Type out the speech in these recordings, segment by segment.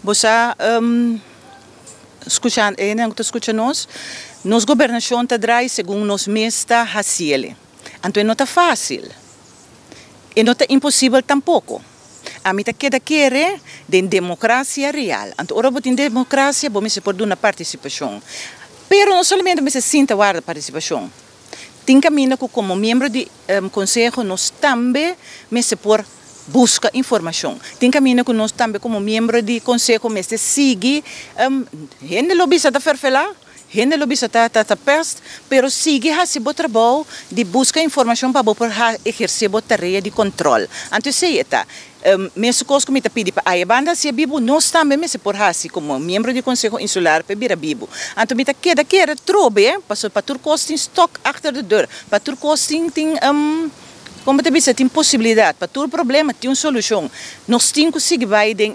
Você escuchando, nos governação está drai segundo nos mesta haciele. Então não está fácil. E não está impossível tampouco. A mim queda querer de democracia real. Então, ora em democracia, vamos por uma participação. Pero não somente me se sinta a participação. Tem caminho que como membro do conselho nós também me se por busca informação. Tem caminho que nós também como membro do conselho me se sigue gente lobista da ferfelar. Gente lobista tá peste, pero sigue esse trabalho de buscar informação para poder exercer a tarefa de controle. Então, se está, mesmo coisa que me pede para a banda se bibo, nós também me se por assim como membro do Conselho Insular para vir a bibo. Então, me queda trobe, para tur costing stock achter de deur, para tur costing tem como te disse, tem possibilidade, para todo problema tem uma solução. Nós temos que seguir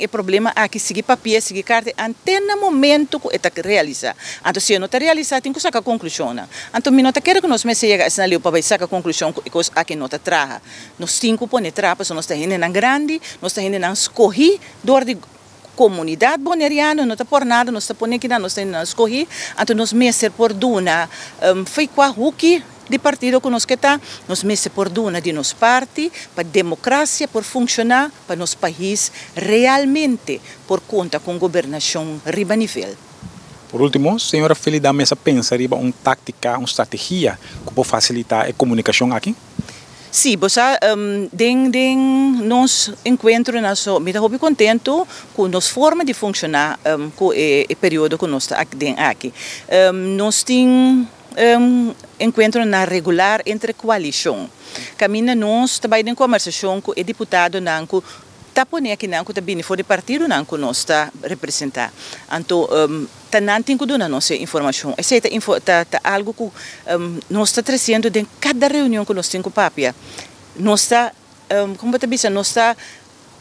o problema aqui, seguir papel, seguir carta, até no momento que está realizado. Então, se não está realizado, tem que sacar a conclusão. Então, eu não quero que nós me cheguemos para sacar a conclusão que aqui não está traga. Nós temos que pôr trapa, nós estamos indo grande, nós estamos indo escorrer, dor de comunidade boneriana, não está por nada, nós estamos aqui, nós estamos indo escorrer, então nós mestres por duna, foi com a Huki, de partido que nós mese por duna de nos parte, para a democracia por funcionar, para nosso país realmente por conta com governação riba nível. Por último, senhora Felida Mesa pensa riba uma tática, uma estratégia que pode facilitar a comunicação aqui? Sim, você nos encontros me estou muito contento com a nossa forma de funcionar com o período que nós estamos aqui. Nós temos encontro na regular entre coalição. Caminha nós também em conversação com o deputado Nanco, tapone aqui Nanco também fora de partido Nanco nós está representar. Então, não tem que dar nossa informação. Essa é algo que nós está trazendo em cada reunião que nós temos com o Papia. Nós está, como eu disse, nós está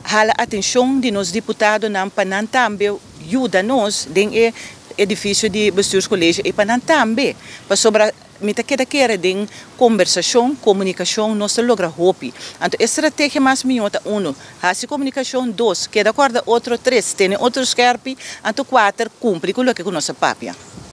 hala atenção de nos deputados para também ajuda nos em edifício de bestuurscolégio e para também para sobre me queda de conversação, comunicação, nós logra hopi. Então, estratégia mais minhota, 1, essa comunicação, 2, queda acorda outro, 3, tem outro scarpe, então 4, cumpre com o que nossa papia.